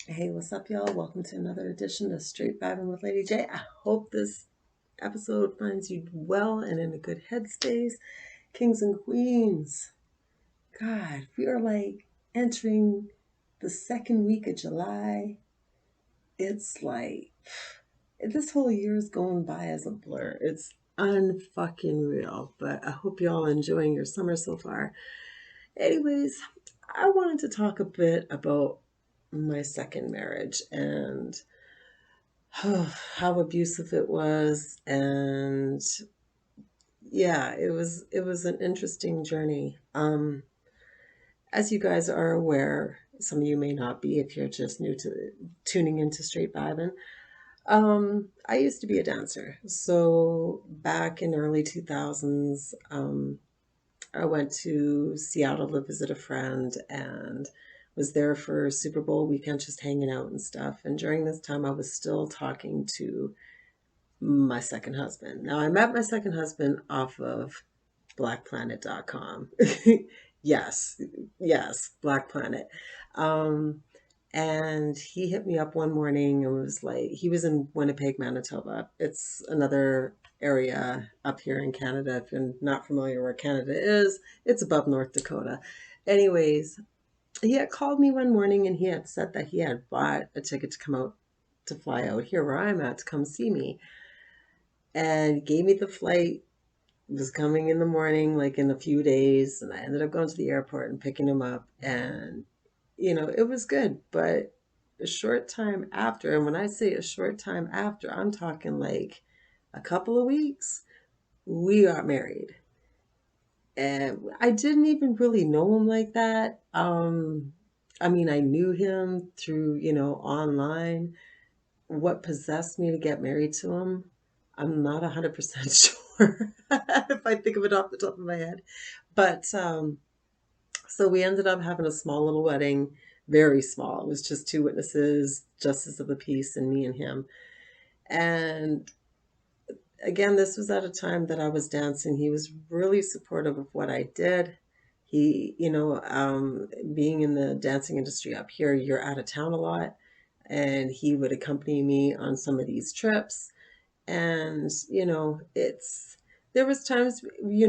Hey, what's up, y'all? Welcome to another edition of Straight Vibing with Lady J. I hope this episode finds you well and in a good headspace. Kings and Queens, God, we are like entering the second week of July. It's like this whole year is going by as a blur. It's unfucking real, but I hope y'all enjoying your summer so far. Anyways, I wanted to talk a bit about my second marriage and how abusive it was, and yeah, it was an interesting journey. As you guys are aware, some of you may not be if you're just new to tuning into Straight Vibin'. I used to be a dancer, so back in early 2000s, I went to Seattle to visit a friend and was there for Super Bowl weekend, just hanging out and stuff. And during this time, I was still talking to my second husband. Now, I met my second husband off of blackplanet.com. Yes, yes, Black Planet. Um, and he hit me up one morning and was like, he was in Winnipeg, Manitoba. It's another area up here in Canada. If you're not familiar where Canada is, it's above North Dakota. Anyways, he had called me one morning and he had said that he had bought a ticket to come out to fly out here where I'm at to come see me and gave me the flight. It was coming in the morning, like in a few days, and I ended up going to the airport and picking him up. And, it was good. But a short time after, and when I say a short time after, I'm talking like a couple of weeks, we got married. And I didn't even really know him like that. I mean, I knew him through, online. What possessed me to get married to him, I'm not 100% sure if I think of it off the top of my head. But so we ended up having a small little wedding, very small. It was just two witnesses, justice of the peace, and me and him. And again, this was at a time that I was dancing. He was really supportive of what I did. He, being in the dancing industry up here, you're out of town a lot. And he would accompany me on some of these trips. And there was times we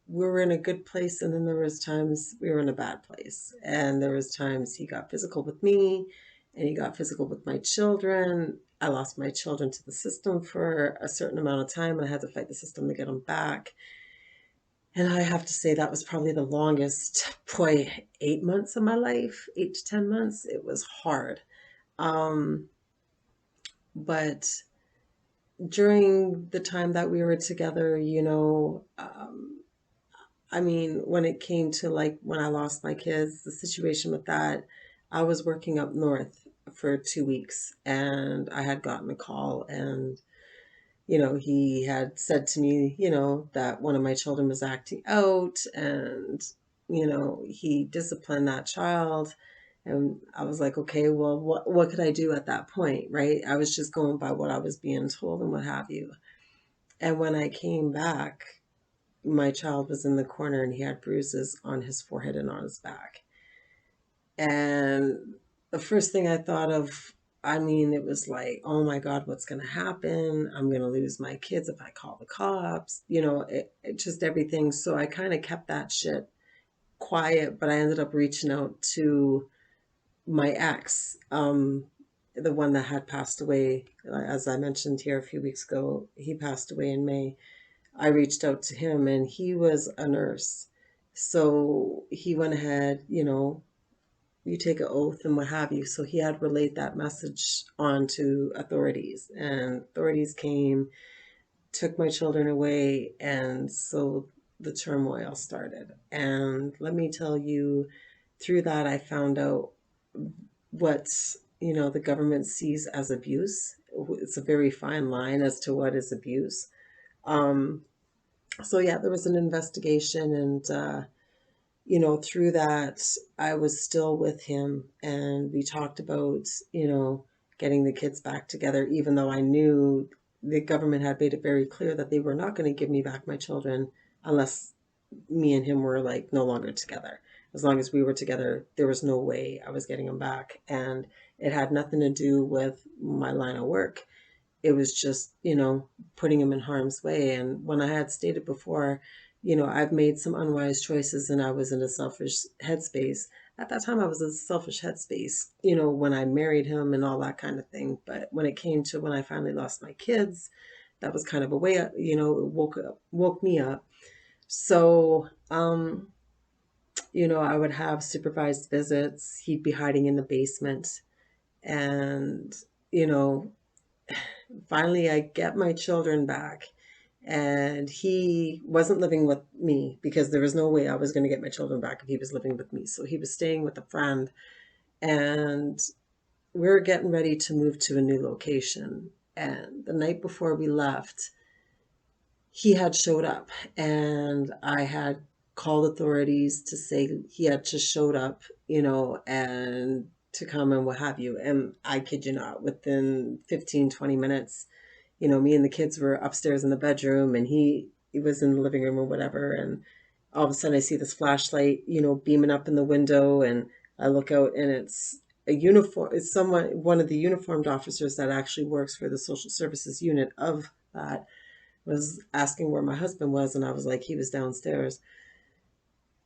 were in a good place, and then there was times we were in a bad place, and there was times he got physical with me and he got physical with my children. I lost my children to the system for a certain amount of time and I had to fight the system to get them back. And I have to say that was probably the longest, boy, 8 months of my life, 8 to 10 months. It was hard. um but during the time that we were together, I mean, when it came to like when I lost my kids, the situation with that, I was working up north for 2 weeks and I had gotten a call and, he had said to me, that one of my children was acting out and, he disciplined that child. And I was like, okay, well, what could I do at that point, right? I was just going by what I was being told and what have you. And when I came back, my child was in the corner and he had bruises on his forehead and on his back. And the first thing I thought of, I mean, it was like, oh my God, what's going to happen? I'm going to lose my kids if I call the cops, it just everything. So I kind of kept that shit quiet, but I ended up reaching out to my ex, the one that had passed away. As I mentioned here a few weeks ago, he passed away in May. I reached out to him and he was a nurse. So he went ahead, you take an oath and what have you. So he had relayed that message on to authorities and authorities came, took my children away. And so the turmoil started. And let me tell you, through that, I found out what, the government sees as abuse. It's a very fine line as to what is abuse. Um, so yeah, there was an investigation, and through that, I was still with him, and we talked about, getting the kids back together, even though I knew the government had made it very clear that they were not going to give me back my children unless me and him were like no longer together. as long as we were together, there was no way I was getting him back. And it had nothing to do with my line of work. It was just, putting him in harm's way. And when I had stated before, I've made some unwise choices and I was in a selfish headspace. At that time, I was in a selfish headspace, when I married him and all that kind of thing. But when it came to when I finally lost my kids, that was kind of a way, it woke me up. So, I would have supervised visits. He'd be hiding in the basement. And, you know, finally I get my children back. And he wasn't living with me because there was no way I was going to get my children back if he was living with me. So he was staying with a friend. And we were getting ready to move to a new location. And the night before we left, he had showed up and I had called authorities to say he had just showed up, and to come and what have you. And I kid you not, within 15, 20 minutes, me and the kids were upstairs in the bedroom and he was in the living room or whatever. And all of a sudden I see this flashlight, beaming up in the window, and I look out and it's a uniform. It's one of the uniformed officers that actually works for the social services unit of that, was asking where my husband was, and I was like, he was downstairs.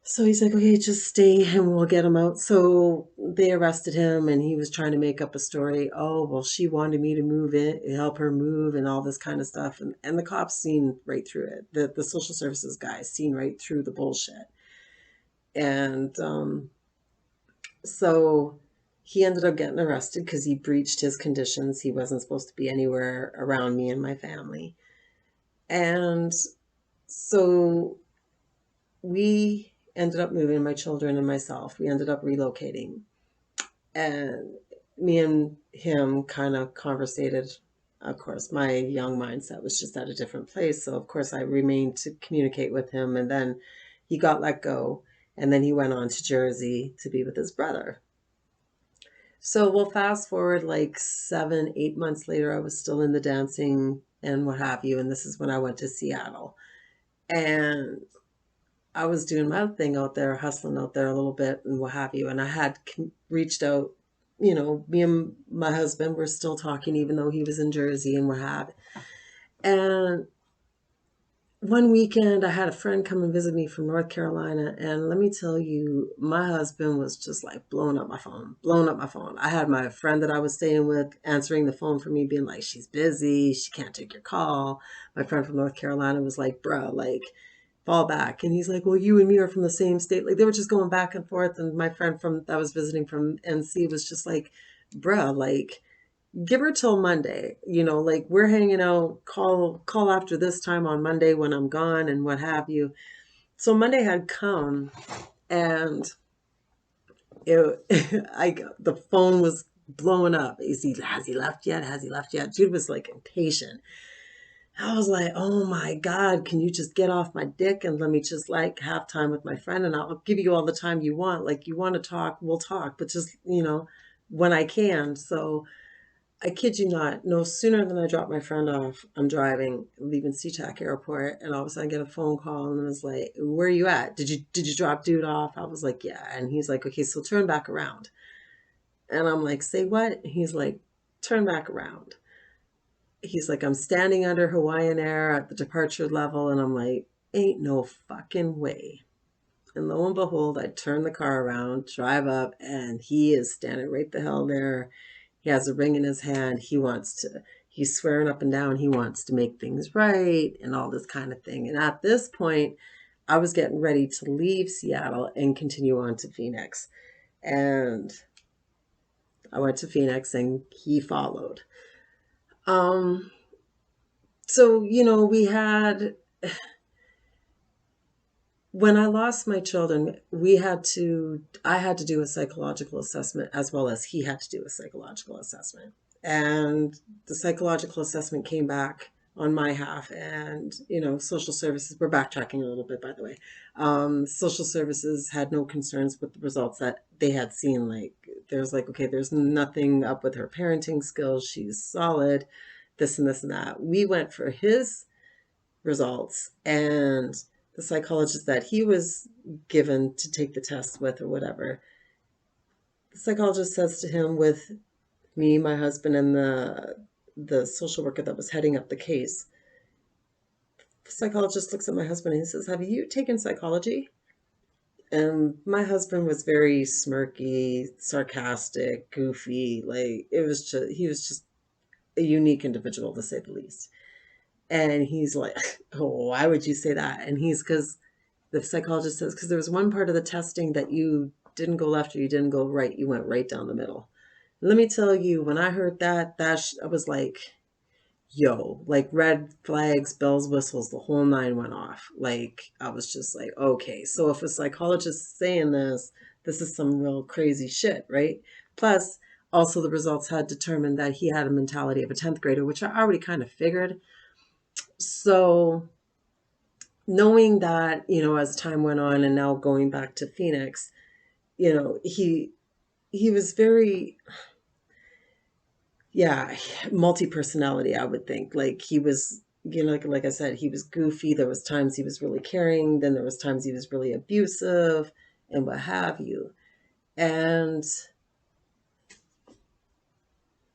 So he's like, okay, just stay and we'll get him out. So they arrested him and he was trying to make up a story. Oh, well, she wanted me to move in, help her move and all this kind of stuff. And the cops seen right through it. The social services guys seen right through the bullshit. And so he ended up getting arrested because he breached his conditions. He wasn't supposed to be anywhere around me and my family. And so we ended up moving, my children and myself. We ended up relocating. And me and him kind of conversated. Of course, my young mindset was just at a different place. So, of course, I remained to communicate with him. And then he got let go. And then he went on to Jersey to be with his brother. So we'll fast forward like 7, 8 months later. I was still in the dancing and what have you. And this is when I went to Seattle. And I was doing my thing out there, hustling out there a little bit and what have you. And I had reached out, me and my husband were still talking, even though he was in Jersey and what have you. And one weekend I had a friend come and visit me from North Carolina. And let me tell you, my husband was just like blowing up my phone, blowing up my phone. I had my friend that I was staying with answering the phone for me, being like, she's busy, she can't take your call. My friend from North Carolina was like, bro, like, fall back. And he's like, well, you and me are from the same state. Like, they were just going back and forth. And my friend from that was visiting from NC was just like, bruh, like, give her till Monday, like, we're hanging out, call after this time on Monday when I'm gone and what have you. So Monday had come, and the phone was blowing up. Has he left yet? Has he left yet? Jude was like impatient. I was like, oh my God, can you just get off my dick and let me just like have time with my friend, and I'll give you all the time you want. Like, you want to talk, we'll talk, but just, when I can. So I kid you not, no sooner than I drop my friend off, I'm driving, leaving SeaTac Airport, and all of a sudden I get a phone call and it was like, where are you at? Did you drop dude off? I was like, yeah. And he's like, okay, so turn back around. And I'm like, say what? He's like, turn back around. He's like, I'm standing under Hawaiian Air at the departure level. And I'm like, ain't no fucking way. And lo and behold, I turn the car around, drive up, and he is standing right the hell there. He has a ring in his hand. He's swearing up and down. He wants to make things right and all this kind of thing. And at this point, I was getting ready to leave Seattle and continue on to Phoenix. And I went to Phoenix and he followed. So, when I lost my children, I had to do a psychological assessment as well as he had to do a psychological assessment. And the psychological assessment came back on my half, and, social services, we're backtracking a little bit, by the way. Social services had no concerns with the results that they had seen. Like, there's like, okay, there's nothing up with her parenting skills. She's solid, this and this and that. We went for his results, and the psychologist that he was given to take the test with or whatever, the psychologist says to him, with me, my husband, and the social worker that was heading up the case, the psychologist looks at my husband and he says, "Have you taken psychology?" And my husband was very smirky, sarcastic, goofy. Like it was just, he was just a unique individual to say the least. And he's like, "Oh, why would you say that?" And he's, because the psychologist says, because there was one part of the testing that you didn't go left or you didn't go right, you went right down the middle. Let me tell you, when I heard that, I was like, yo, like red flags, bells, whistles, the whole nine went off. Like, I was just like, okay, so if a psychologist is saying this is some real crazy shit, right? Plus, also the results had determined that he had a mentality of a 10th grader, which I already kind of figured. So, knowing that, as time went on and now going back to Phoenix, he was very, yeah, multi-personality, I would think. Like he was, like I said, he was goofy. There was times he was really caring, then there was times he was really abusive and what have you. And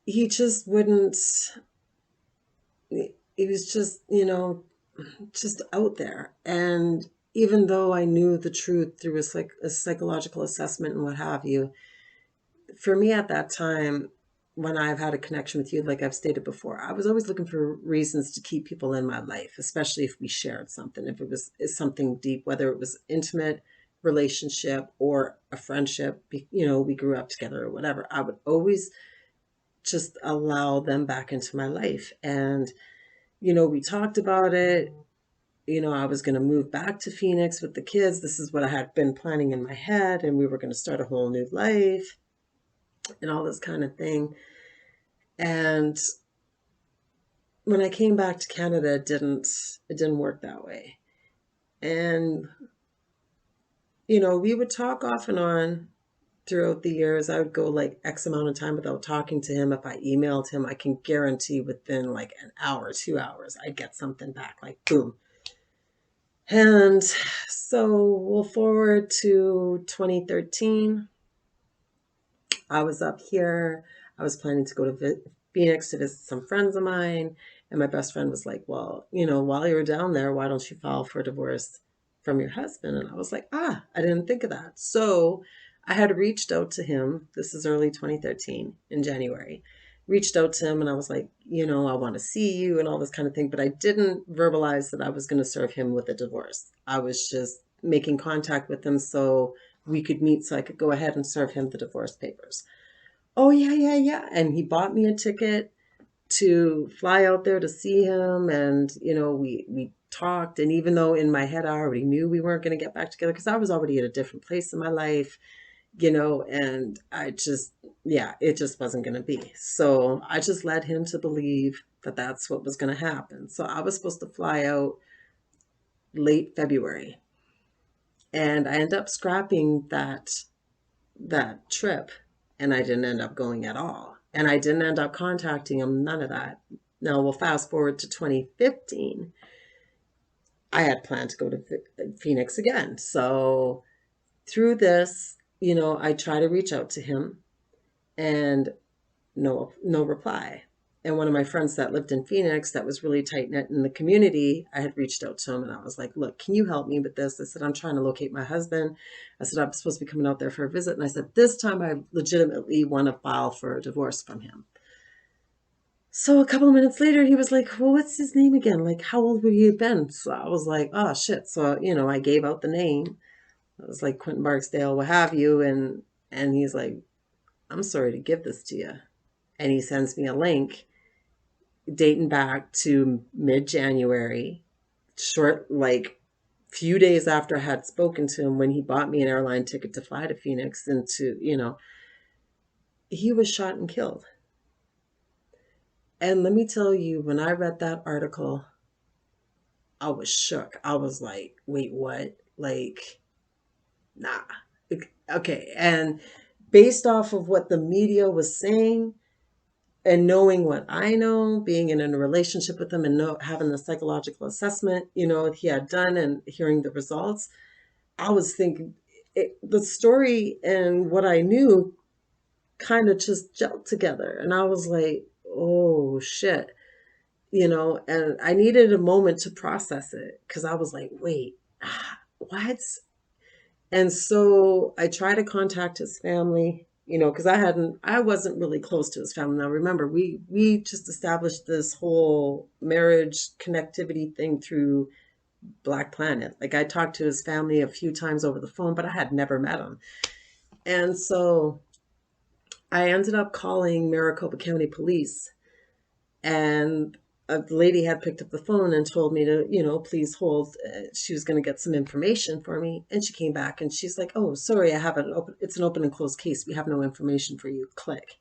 he just wouldn't, he was just, just out there. And even though I knew the truth through a psychological assessment and what have you, for me at that time, when I've had a connection with you, like I've stated before, I was always looking for reasons to keep people in my life, especially if we shared something, if it was something deep, whether it was intimate relationship or a friendship, we grew up together or whatever. I would always just allow them back into my life. And, we talked about it. I was going to move back to Phoenix with the kids. This is what I had been planning in my head, and we were going to start a whole new life and all this kind of thing. And when I came back to Canada, it didn't work that way. And we would talk off and on throughout the years. I would go like X amount of time without talking to him. If I emailed him, I can guarantee within like an hour, 2 hours, I'd get something back, like boom. And so we'll forward to 2013. I was up here. I was planning to go to Phoenix to visit some friends of mine. And my best friend was like, "Well, while you're down there, why don't you file for divorce from your husband?" And I was like, I didn't think of that. So I had reached out to him. This is early 2013 in January. Reached out to him and I was like, I want to see you and all this kind of thing. But I didn't verbalize that I was going to serve him with a divorce. I was just making contact with him so we could meet so I could go ahead and serve him the divorce papers. Oh, yeah, yeah, yeah. And he bought me a ticket to fly out there to see him. And, we talked. And even though in my head I already knew we weren't going to get back together because I was already at a different place in my life, and I just, yeah, it just wasn't going to be. So I just led him to believe that that's what was going to happen. So I was supposed to fly out late February. And I ended up scrapping that trip and I didn't end up going at all. And I didn't end up contacting him, none of that. Now we'll fast forward to 2015. I had planned to go to Phoenix again. So through this, I try to reach out to him and no reply. And one of my friends that lived in Phoenix that was really tight knit in the community, I had reached out to him and I was like, "Look, can you help me with this?" I said, "I'm trying to locate my husband." I said, "I'm supposed to be coming out there for a visit." And I said, "This time I legitimately want to file for a divorce from him." So a couple of minutes later, he was like, "Well, what's his name again? Like, how old would he have been?" So I was like, "Oh, shit." So, I gave out the name. It was like Quentin Barksdale, what have you. And he's like, "I'm sorry to give this to you." And he sends me a link dating back to mid-January, short, like few days after I had spoken to him when he bought me an airline ticket to fly to Phoenix and he was shot and killed. And let me tell you, when I read that article, I was shook. I was like, wait, what? Like, nah. Okay. And based off of what the media was saying, and knowing what I know, being in a relationship with him and having the psychological assessment, he had done and hearing the results, I was thinking the story and what I knew kind of just gelled together. And I was like, oh shit, and I needed a moment to process it because I was like, wait, what? And so I tried to contact his family, because I wasn't really close to his family. Now remember, we just established this whole marriage connectivity thing through Black Planet. Like I talked to his family a few times over the phone, but I had never met him. And so I ended up calling Maricopa County Police, and a lady had picked up the phone and told me to, please hold. She was going to get some information for me. And she came back and she's like, oh, sorry, it's an open and closed case. We have no information for you. Click.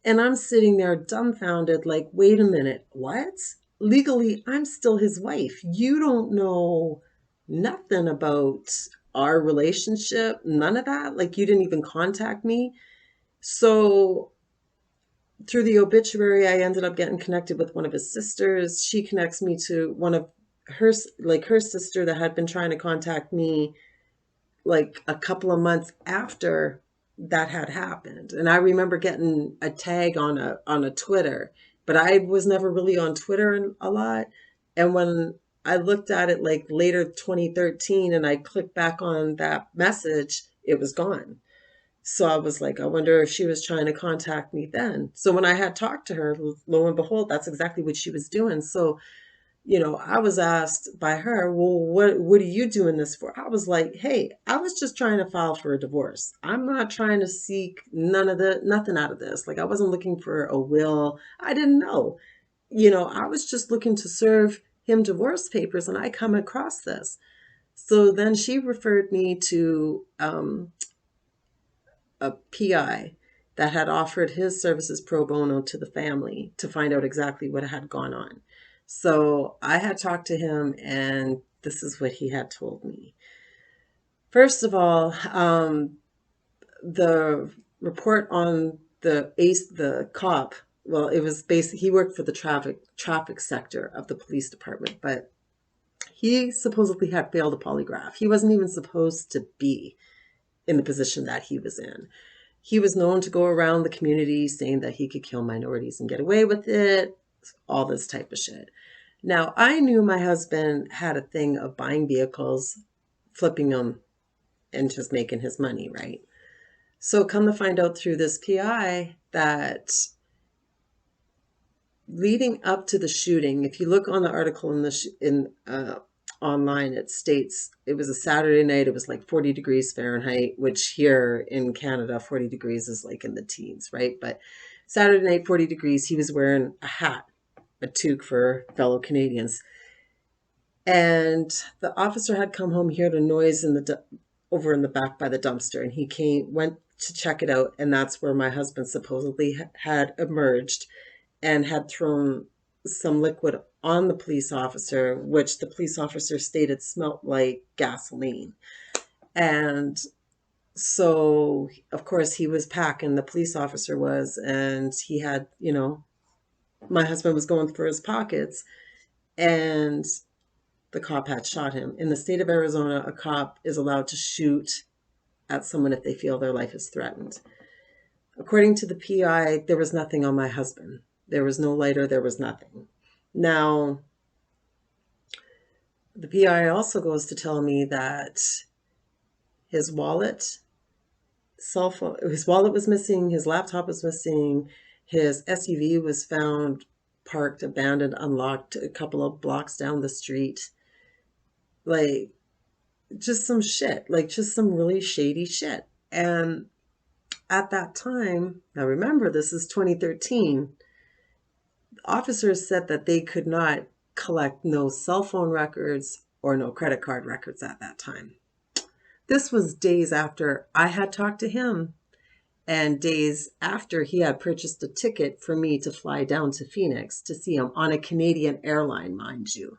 And I'm sitting there dumbfounded, like, wait a minute, what? Legally, I'm still his wife. You don't know nothing about our relationship, none of that. Like, you didn't even contact me. So through the obituary, I ended up getting connected with one of his sisters. She connects me to one of her sister that had been trying to contact me like a couple of months after that had happened. And I remember getting a tag on a Twitter, but I was never really on Twitter a lot. And when I looked at it like later 2013 and I clicked back on that message, it was gone. So I was like, I wonder if she was trying to contact me then. So when I had talked to her, lo and behold, that's exactly what she was doing. So, I was asked by her, well, what are you doing this for? I was like, hey, I was just trying to file for a divorce. I'm not trying to seek nothing out of this. Like I wasn't looking for a will. I didn't know. I was just looking to serve him divorce papers and I come across this. So then she referred me to a PI that had offered his services pro bono to the family to find out exactly what had gone on. So I had talked to him, and this is what he had told me. First of all, the report on the cop. Well, it was basically he worked for the traffic sector of the police department, but he supposedly had failed a polygraph. He wasn't even supposed to be in the position that he was in. He was known to go around the community saying that he could kill minorities and get away with it, all this type of shit. Now, I knew my husband had a thing of buying vehicles, flipping them, and just making his money, right? So come to find out through this PI that leading up to the shooting, if you look on the article online, it states it was a Saturday night. It was like 40 degrees Fahrenheit, which here in Canada, 40 degrees is like in the teens, right? But Saturday night, 40 degrees, he was wearing a hat, a toque for fellow Canadians. And the officer had come home, he heard a noise over in the back by the dumpster, and went to check it out, and that's where my husband supposedly had emerged and had thrown some liquid on the police officer, which the police officer stated smelt like gasoline. And so, of course, he was packing, the police officer was, and he had, my husband was going for his pockets, and the cop had shot him. In the state of Arizona, a cop is allowed to shoot at someone if they feel their life is threatened. According to the PI, there was nothing on my husband. There was no lighter, there was nothing. Now, the PI also goes to tell me that his wallet, his wallet was missing, his laptop was missing, his SUV was found parked, abandoned, unlocked a couple of blocks down the street. Like, just some shit, like just some really shady shit. And at that time, now remember, this is 2013, officers said that they could not collect no cell phone records or no credit card records at that time. This was days after I had talked to him and days after he had purchased a ticket for me to fly down to Phoenix to see him on a Canadian airline, mind you.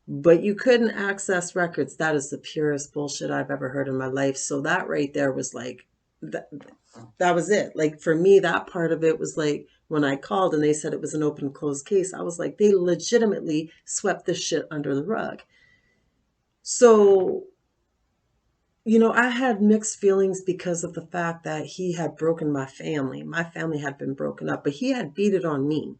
But you couldn't access records. That is the purest bullshit I've ever heard in my life. So that right there was like, that, that was it. Like for me, that part of it was like when I called and they said it was an open closed case, I was like, they legitimately swept this shit under the rug. So, I had mixed feelings because of the fact that he had broken my family. My family had been broken up, but he had beat it on me.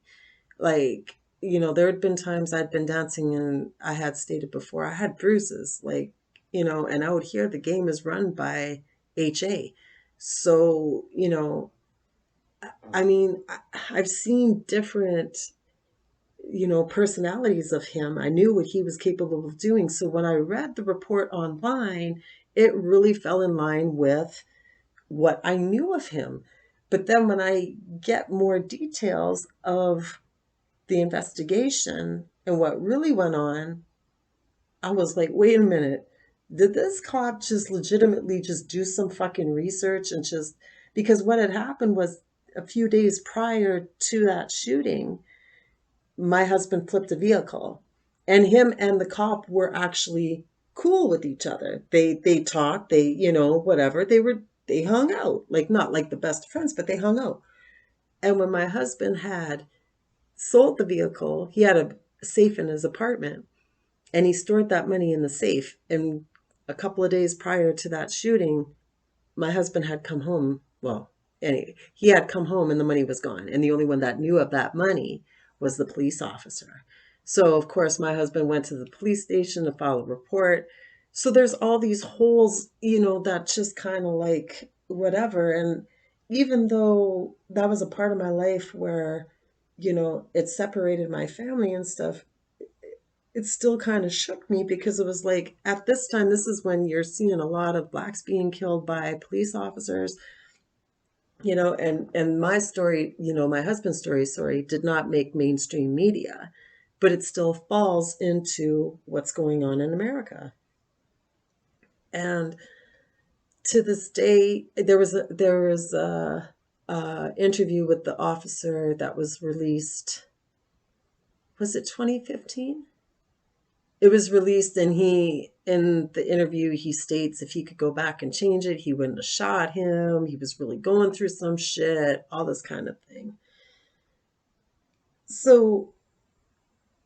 Like, there had been times I'd been dancing and I had stated before I had bruises, like, and I would hear the game is run by HA. So, I mean, I've seen different, personalities of him. I knew what he was capable of doing. So when I read the report online, it really fell in line with what I knew of him. But then when I get more details of the investigation and what really went on, I was like, wait a minute. Did this cop just legitimately just do some fucking research and just because what had happened was a few days prior to that shooting, my husband flipped a vehicle and him and the cop were actually cool with each other. They talked, they, whatever. They hung out. Like not like the best friends, but they hung out. And when my husband had sold the vehicle, he had a safe in his apartment and he stored that money in the safe. And a couple of days prior to that shooting, my husband had come home. Well, anyway, he had come home and the money was gone. And the only one that knew of that money was the police officer. So, of course, my husband went to the police station to file a report. So there's all these holes, that just kind of like whatever. And even though that was a part of my life where, it separated my family and stuff, it still kind of shook me because it was like at this time, this is when you're seeing a lot of blacks being killed by police officers, and my story, my husband's story, sorry, did not make mainstream media, but it still falls into what's going on in America. And to this day, there was a interview with the officer that was released. Was it 2015? It was released and he in the interview he states if he could go back and change it he wouldn't have shot him. He was really going through some shit, all this kind of thing. So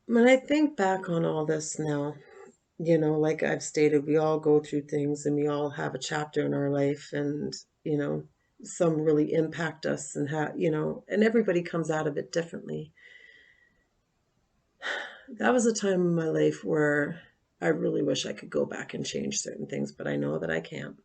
when I think back on all this now, like I've stated, we all go through things and we all have a chapter in our life, and some really impact us and and everybody comes out of it differently. That was a time in my life where I really wish I could go back and change certain things, but I know that I can't.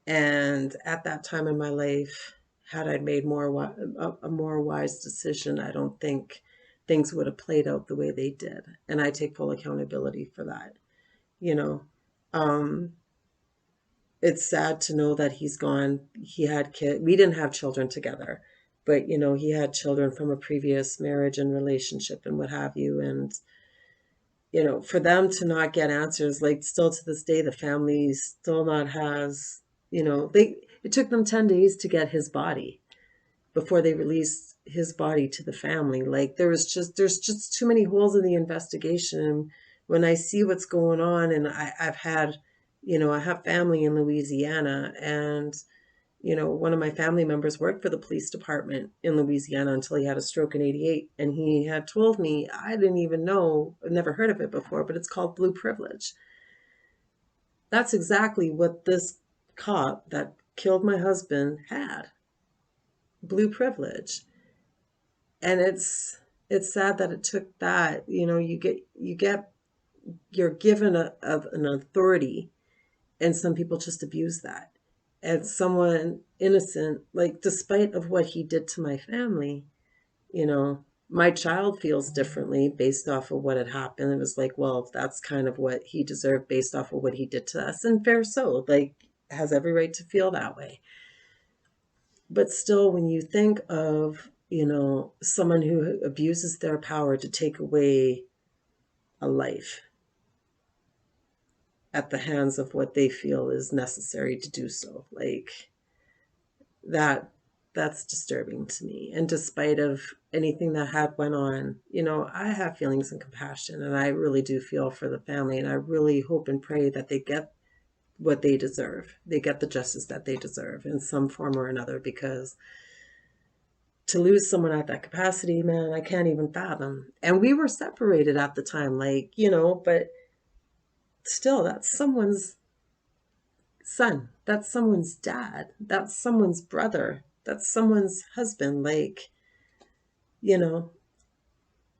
And at that time in my life, had I made a more wise decision, I don't think things would have played out the way they did. And I take full accountability for that. You know, um, it's sad to know that he's gone. He had kids. We didn't have children together, but he had children from a previous marriage and relationship and what have you. And for them to not get answers, like still to this day, the family still not has, it took them 10 days to get his body before they released his body to the family. Like there's just too many holes in the investigation. When I see what's going on, and I've had, I have family in Louisiana, and one of my family members worked for the police department in Louisiana until he had a stroke in 88. And he had told me, I didn't even know, I've never heard of it before, but it's called blue privilege. That's exactly what this cop that killed my husband had. Blue privilege. And it's sad that it took that, you're given an authority, and some people just abuse that. And someone innocent, like despite of what he did to my family, my child feels differently based off of what had happened. It was like, well, that's kind of what he deserved based off of what he did to us, and fair so, like has every right to feel that way. But still, when you think of, someone who abuses their power to take away a life at the hands of what they feel is necessary to do so, like that that's disturbing to me. And despite of anything that had went on, I have feelings and compassion, and I really do feel for the family, and I really hope and pray that they get what they deserve. They get the justice that they deserve in some form or another, because to lose someone at that capacity, man, I can't even fathom. And we were separated at the time, like, but still, that's someone's son. That's someone's dad. That's someone's brother. That's someone's husband. Like, you know,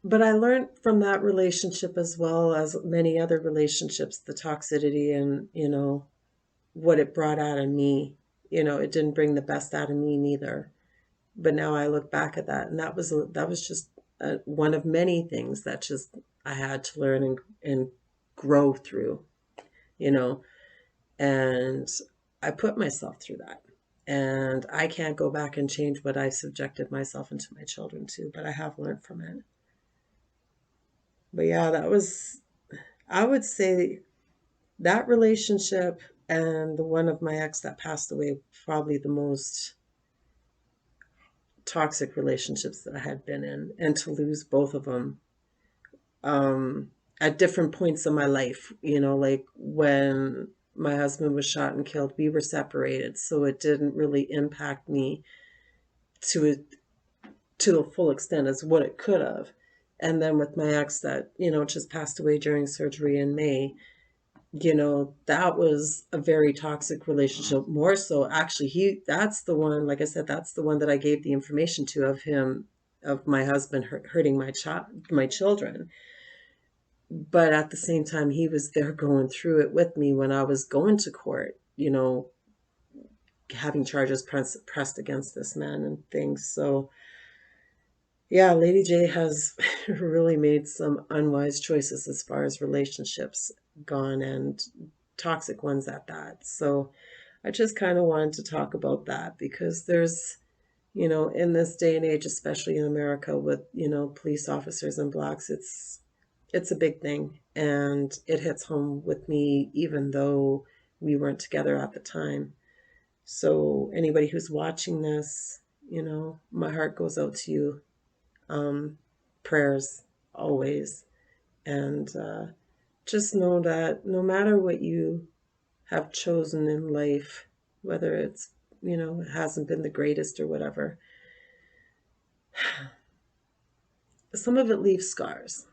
but I learned from that relationship, as well as many other relationships, the toxicity and, what it brought out of me. It didn't bring the best out of me neither. But now I look back at that, and that was just one of many things that just I had to learn and grow through, you know, and I put myself through that. And I can't go back and change what I subjected myself into my children to, but I have learned from it. But yeah, I would say that relationship and the one of my ex that passed away, probably the most toxic relationships that I had been in. And to lose both of them at different points in my life, like when my husband was shot and killed, we were separated. So it didn't really impact me to to the full extent as what it could have. And then with my ex that, just passed away during surgery in May, that was a very toxic relationship. More so, actually, that's the one, like I said, that's the one that I gave the information to, of my husband hurting my children. But at the same time, he was there going through it with me when I was going to court, having charges pressed against this man and things. So yeah, Lady J has really made some unwise choices as far as relationships gone, and toxic ones at that. So I just kind of wanted to talk about that, because there's, in this day and age, especially in America with, police officers and blacks, it's a big thing, and it hits home with me even though we weren't together at the time. So anybody who's watching this, my heart goes out to you. Prayers always. And just know that no matter what you have chosen in life, whether it's, it hasn't been the greatest or whatever, some of it leaves scars,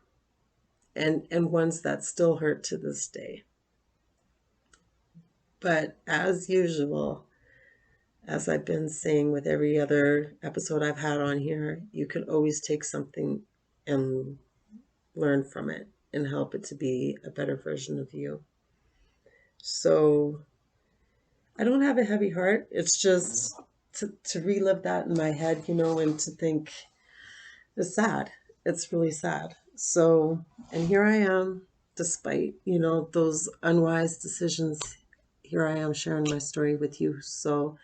and ones that still hurt to this day. But as usual, as I've been saying with every other episode I've had on here, you can always take something and learn from it and help it to be a better version of you. So I don't have a heavy heart. It's just to relive that in my head, and to think it's sad. It's really sad. So, and here I am, despite, those unwise decisions, here I am sharing my story with you. So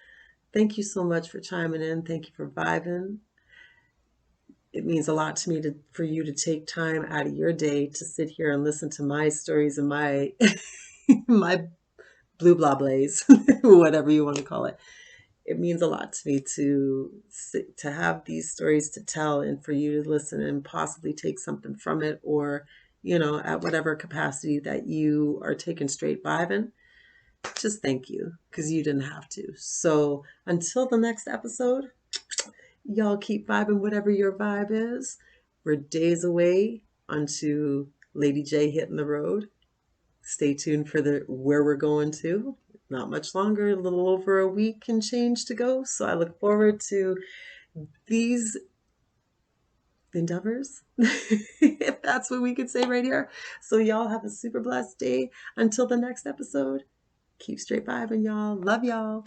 thank you so much for chiming in. Thank you for vibing. It means a lot to me for you to take time out of your day to sit here and listen to my stories and my my blue blah blaze, whatever you want to call it. It means a lot to me to have these stories to tell, and for you to listen and possibly take something from it, or at whatever capacity that you are taking straight vibing. Just thank you, because you didn't have to. So until the next episode, y'all keep vibing whatever your vibe is. We're days away onto Lady J hitting the road. Stay tuned for where we're going to. Not much longer, a little over a week and change to go. So I look forward to these endeavors, if that's what we could say right here. So y'all have a super blessed day. Until the next episode, keep straight vibing, y'all. Love y'all.